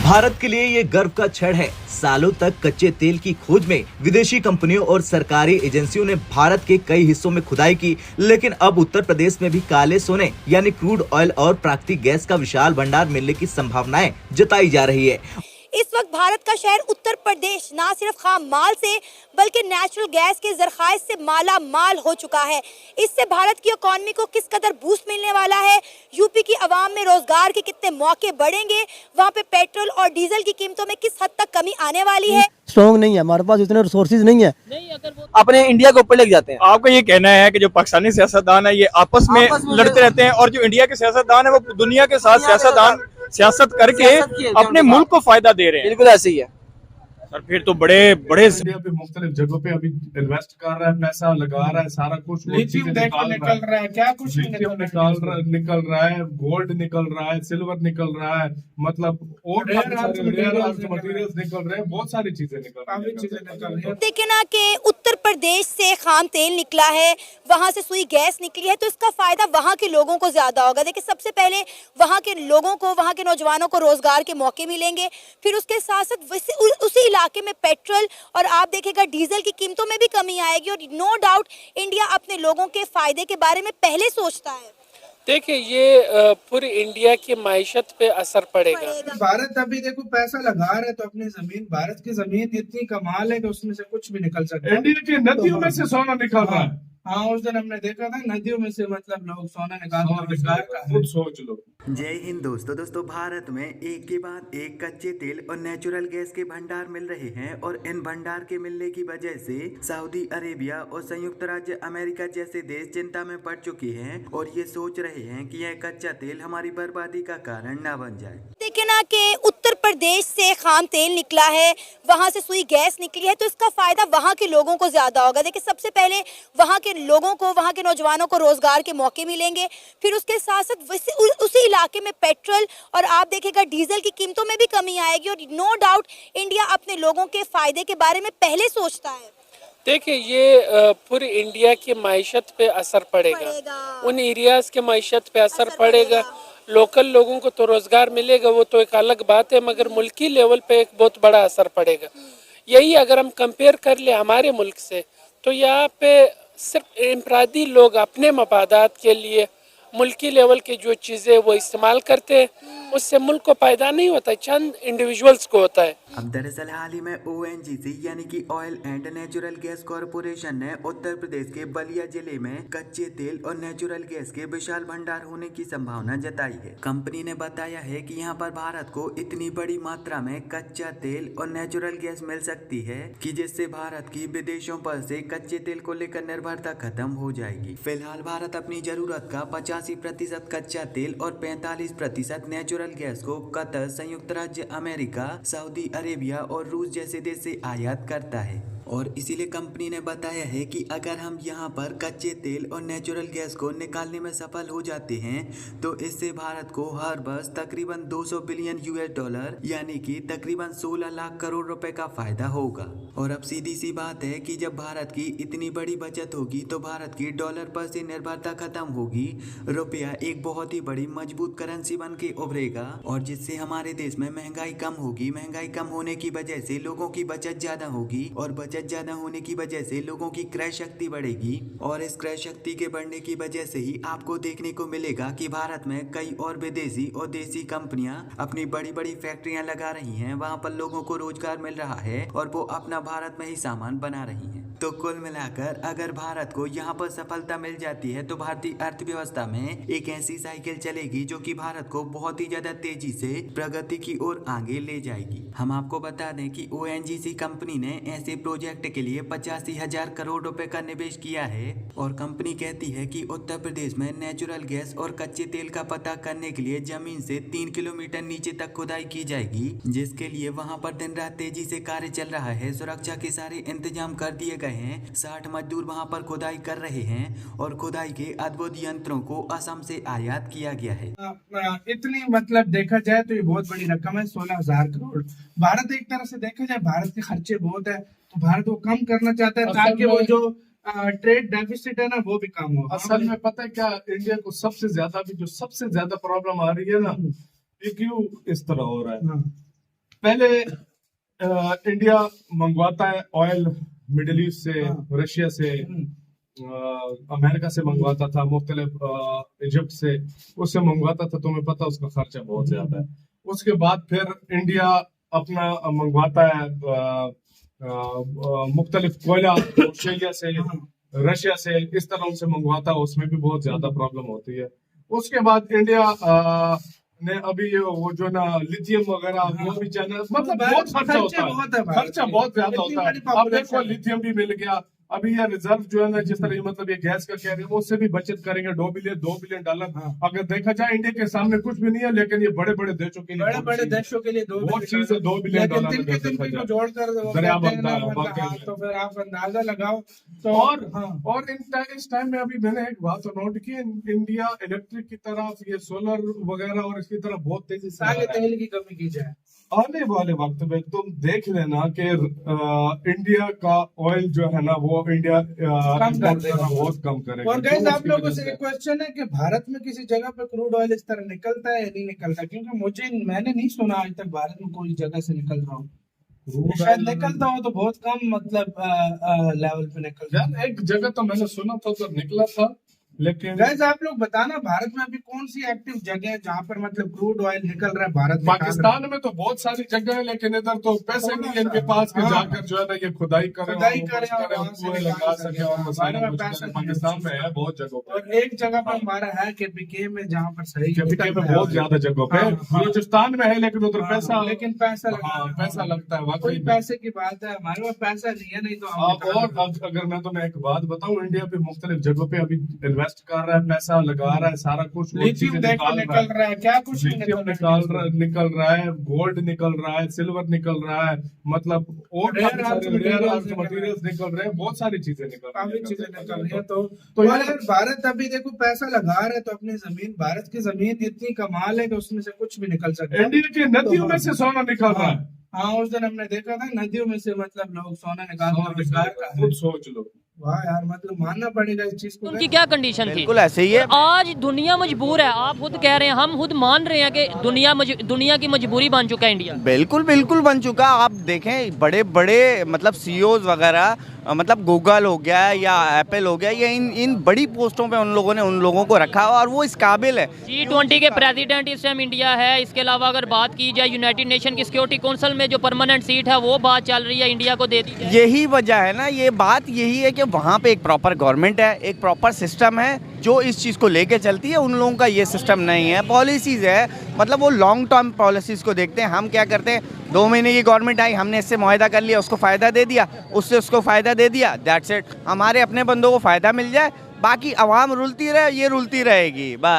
भारत के लिए ये गर्व का क्षण है। सालों तक कच्चे तेल की खोज में विदेशी कंपनियों और सरकारी एजेंसियों ने भारत के कई हिस्सों में खुदाई की, लेकिन अब उत्तर प्रदेश में भी काले सोने यानी क्रूड ऑयल और प्राकृतिक गैस का विशाल भंडार मिलने की संभावनाएं जताई जा रही है। इस वक्त भारत का शहर उत्तर प्रदेश ना सिर्फ खाम माल से बल्कि नेचुरल गैस के ज़राख़ीर से माला माल हो चुका है। इससे भारत की इकोनॉमी को किस कदर बूस्ट मिलने वाला है, यूपी की आवाम में रोजगार के कितने मौके बढ़ेंगे, वहाँ पे पेट्रोल और डीजल की कीमतों में किस हद तक कमी आने वाली है। स्ट्रॉन्ग नहीं है, हमारे पास इतने रिसोर्सेज नहीं है। अगर वो अपने इंडिया के ऊपर लग जाते हैं। आपका ये कहना है कि जो पाकिस्तानी सियासतदान है ये आपस में लड़ते रहते हैं और जो इंडिया के सियासतदान है वो दुनिया के साथ सियासत करके अपने मुल्क को फायदा दे रहे हैं। बिल्कुल ऐसे ही है सर, फिर तो बड़े इंडिया पे मुख्तलिफ जगहों पे अभी इन्वेस्ट कर रहा है, पैसा लगा रहा है, सारा कुछ लिथियम निकल रहा है, क्या कुछ लिथियम निकल रहा है, गोल्ड निकल रहा है, सिल्वर निकल रहा है, मतलब और मटेरियल्स निकल रहे हैं, बहुत सारी चीजें निकल रही है। देखिए ना कि उत्तर प्रदेश से खाम तेल निकला है, वहाँ से सुई गैस निकली है, तो इसका फायदा वहाँ के लोगों को ज्यादा होगा। देखिए सबसे पहले वहाँ के लोगों को, वहाँ के नौजवानों को रोजगार के मौके मिलेंगे, फिर उसके साथ साथ उसी इलाके में पेट्रोल और आप देखिएगा डीजल की कीमतों में भी कमी आएगी। और नो डाउट इंडिया अपने लोगों के फायदे के बारे में पहले सोचता है। देखिए ये पूरी इंडिया की माइशत पे असर पड़ेगा। भारत अभी देखो पैसा लगा रहा है तो अपनी जमीन, भारत की जमीन इतनी कमाल है कि उसमें से कुछ भी निकल सकता है। इंडिया की नदियों में से सोना निकल रहा है। हाँ, उस दिन हमने देखा था नदियों में से मतलब लोग सोना निकाल खुद सोच लो। जय हिंद दोस्तों, भारत में एक के बाद एक कच्चे तेल और नेचुरल गैस के भंडार मिल रहे हैं और इन भंडार के मिलने की वजह से सऊदी अरेबिया और संयुक्त राज्य अमेरिका जैसे देश चिंता में पड़ चुके हैं और ये सोच रहे हैं कि यह कच्चा तेल हमारी बर्बादी का कारण न बन जाए। देखिए ना कि उत्तर प्रदेश से खाम तेल निकला है, वहाँ से सुई गैस निकली है, तो इसका फायदा वहाँ के लोगों को ज्यादा होगा। देखिए सबसे पहले वहाँ के लोगों को, वहाँ के नौजवानों को रोजगार के मौके मिलेंगे, फिर उसके साथ साथ उसी इलाके में पेट्रोल और आप देखिएगा डीजल की कीमतों में भी कमी आएगी। और नो डाउट इंडिया अपने लोगों के फायदे के बारे में पहले सोचता है। देखिए ये पूरी इंडिया की माइशत पे असर पड़ेगा। उन एरियाज के माइशत पे असर पड़ेगा। लोकल लोगों को तो रोजगार मिलेगा, वो तो एक अलग बात है, मगर मुल्की लेवल पे एक बहुत बड़ा असर पड़ेगा। यही अगर हम कंपेयर कर ले हमारे मुल्क से, तो यहाँ पे सिर्फ इनफरादी लोग अपने मफादात के लिए मुल्की लेवल की जो चीज़ें वो इस्तेमाल करते हैं, उससे मुल्क को फायदा नहीं होता, चंद इंडिविजुअल्स को होता है। अब दरअसल हाल ही में ONGC यानी कि oil and natural gas corporation ने उत्तर प्रदेश के बलिया जिले में कच्चे तेल और नेचुरल गैस के विशाल भंडार होने की संभावना जताई है। कंपनी ने बताया है कि यहाँ पर भारत को इतनी बड़ी मात्रा में कच्चा तेल और नेचुरल गैस मिल सकती है कि जिससे भारत की विदेशों पर से कच्चे तेल को लेकर निर्भरता खत्म हो जाएगी। फिलहाल भारत अपनी जरूरत का 85% कच्चा तेल और 45% नेचुरल गैस को कतर, संयुक्त राज्य अमेरिका, सऊदी अरेबिया और रूस जैसे देश से आयात करता है और इसीलिए कंपनी ने बताया है कि अगर हम यहाँ पर कच्चे तेल और नेचुरल गैस को निकालने में सफल हो जाते हैं तो इससे भारत को हर वर्ष तकरीबन 200 बिलियन US $, यानी कि तकरीबन 16 लाख करोड़ रुपए का फायदा होगा। और अब सीधी सी बात है कि जब भारत की इतनी बड़ी बचत होगी तो भारत की डॉलर पर से निर्भरता खत्म होगी, रुपया एक बहुत ही बड़ी मजबूत करेंसी बन के उभरेगा और जिससे हमारे देश में महंगाई कम होगी। महंगाई कम होने की वजह से लोगों की बचत ज्यादा होगी और बचत ज्यादा होने की वजह से लोगों की क्रय शक्ति बढ़ेगी और इस क्रय शक्ति के बढ़ने की वजह से ही आपको देखने को मिलेगा कि भारत में कई और विदेशी और देसी कंपनियां अपनी बड़ी बड़ी फैक्ट्रियां लगा रही हैं, वहां पर लोगों को रोजगार मिल रहा है और वो अपना भारत में ही सामान बना रही हैं। तो कुल मिलाकर अगर भारत को यहाँ पर सफलता मिल जाती है तो भारतीय अर्थव्यवस्था में एक ऐसी साइकिल चलेगी जो कि भारत को बहुत ही ज्यादा तेजी से प्रगति की ओर आगे ले जाएगी। हम आपको बता दें कि ONGC कंपनी ने ऐसे प्रोजेक्ट के लिए 85,000 करोड़ रुपए का निवेश किया है और कंपनी कहती है कि उत्तर प्रदेश में नेचुरल गैस और कच्चे तेल का पता करने के लिए जमीन से 3 किलोमीटर नीचे तक खुदाई की जाएगी, जिसके लिए वहां पर दिन रात तेजी से कार्य चल रहा है। सुरक्षा के सारे इंतजाम कर दिए गए हैं। 60 मजदूर वहां पर खुदाई कर रहे हैं और खुदाई के अद्भुत यंत्रों को असम से आयात किया गया है। इतनी मतलब देखा जाए तो ये बहुत बड़ी रकम है, 16,000 करोड़। भारत एक तरह से देखा जाए भारत के खर्चे बहुत है, तो भारत वो कम करना चाहता है ताकि वो जो ट्रेड डेफिसिट है ना वो भी कम हो। असल में पता है क्या, इंडिया को सबसे ज्यादा प्रॉब्लम आ रही है ना, ये क्यों इस तरह हो रहा है। पहले इंडिया मंगवाता है ऑयल मिडिल ईस्ट से, रशिया से, अमेरिका से मंगवाता था, मुख्तलिफ इजिप्ट से, उससे मंगवाता था। तुम्हें पता उसका खर्चा बहुत ज्यादा है। उसके बाद फिर इंडिया अपना मंगवाता है मुख्तलिफ कोयला ऑस्ट्रेलिया से, रशिया से, इस तरह उनसे मंगवाता है, उसमें भी बहुत ज्यादा प्रॉब्लम होती है। उसके बाद इंडिया ने अभी वो जो ना लिथियम वगैरह वो भी चैनल, मतलब बहुत खर्चा होता है, खर्चा बहुत ज्यादा होता है। अब देखो लिथियम भी मिल गया, अभी ये रिजर्व जो है ना, जिस तरह मतलब ये गैस का कह रहे हैं, उससे भी बचत करेंगे $2 बिलियन डॉलर। अगर देखा जाए इंडिया के सामने कुछ भी नहीं है, लेकिन ये बड़े बड़े देशों के लिए बहुत चीज है। $2 बिलियन डॉलर जोड़कर दरिया बनता है, तो फिर आप अंदाजा लगाओ। तो और इस टाइम में अभी मैंने एक बात नोट की, इंडिया इलेक्ट्रिक की तरफ, ये सोलर वगैरह और इसकी तरफ बहुत तेजी से तेल की कमी की जाए। आने वाले वक्त में तुम देख लेना कि इंडिया का ऑयल जो है ना, वो इंडिया बहुत कम करेगा। और गाइस आप लोगों से एक क्वेश्चन है कि भारत में किसी जगह पे क्रूड ऑयल इस तरह निकलता है या नहीं निकलता? क्योंकि मैंने नहीं सुना आज तक भारत में कोई जगह से निकल रहा हूँ। शायद निकलता हो तो बहुत कम, मतलब लेवल पे निकलता है। एक जगह तो मैंने सुना था तो निकला था, लेकिन गाइस आप लोग बताना भारत में अभी कौन सी एक्टिव जगह है जहाँ पर मतलब क्रूड ऑयल निकल रहा है भारत में? पाकिस्तान में तो बहुत सारी जगह है, लेकिन इधर तो पैसे नहीं है इनके पास कि जाकर जो है ना ये खुदाई करें और लगा सके और मसाले। पाकिस्तान में है बहुत जगहों पर, और एक जगह पर हमारा है केपीके में, जहाँ पर सही केपीके में बहुत ज्यादा जगहों पे, बलूचिस्तान में है, लेकिन उधर पैसा, लेकिन पैसा लगता है। कोई पैसे की बात है, हमारे पास पैसा नहीं है, नहीं तो और अगर मैं तुम्हें एक बात बताऊं, इंडिया पे मुख्तलिफ जगहों पे अभी इन्वेस्ट कर रहा है, पैसा लगा रहा है, सारा कुछ लिथियम निकल रहा है, क्या कुछ लिथियम निकल रहा है, गोल्ड निकल रहा है, सिल्वर निकल रहा है, मतलब और मटेरियल्स निकल रहे हैं, बहुत सारी चीजें निकल रही है। तो यार भारत अभी देखो पैसा लगा रहा है, तो अपनी जमीन, भारत की जमीन इतनी कमाल है कि उसमें से कुछ भी निकल सकता है। इंडिया की नदियों में से सोना निकल रहा है। हाँ, उस दिन हमने देखा था नदियों में से मतलब लोग सोना निकाल, खुद सोच लो। वाह यार, मतलब मानना पड़ेगा इस चीज को। उनकी क्या कंडीशन थी? बिल्कुल ऐसे ही है। आज दुनिया मजबूर है, आप खुद कह रहे हैं, हम खुद मान रहे हैं कि दुनिया की मजबूरी बन चुका है इंडिया। बिल्कुल बन चुका। आप देखें बड़े बड़े मतलब सीईओज वगैरह, मतलब गूगल हो गया या एप्पल हो गया, ये इन बड़ी पोस्टों पे उन लोगों को रखा और वो इस काबिल है। G20 के प्रेसिडेंट इस टाइम इंडिया है। इसके अलावा अगर बात की जाए यूनाइटेड नेशन की सिक्योरिटी काउंसिल में जो परमानेंट सीट है, वो बात चल रही है इंडिया को दे दी जाए। यही वजह है ना, ये बात यही है कि वहाँ पे एक प्रॉपर गवर्नमेंट है, एक प्रॉपर सिस्टम है जो इस चीज़ को लेके चलती है। उन लोगों का ये सिस्टम नहीं है, पॉलिसीज़ है, मतलब वो लॉन्ग टर्म पॉलिसीज़ को देखते हैं। हम क्या करते हैं, 2 महीने की गवर्नमेंट आई, हमने इससे मुआहदा कर लिया, उसको फ़ायदा दे दिया, उससे उसको फ़ायदा दे दिया, दैट्स इट। हमारे अपने बंदों को फ़ायदा मिल जाए, बाकी आवाम रुलती रहे, ये रुलती रहेगी बस।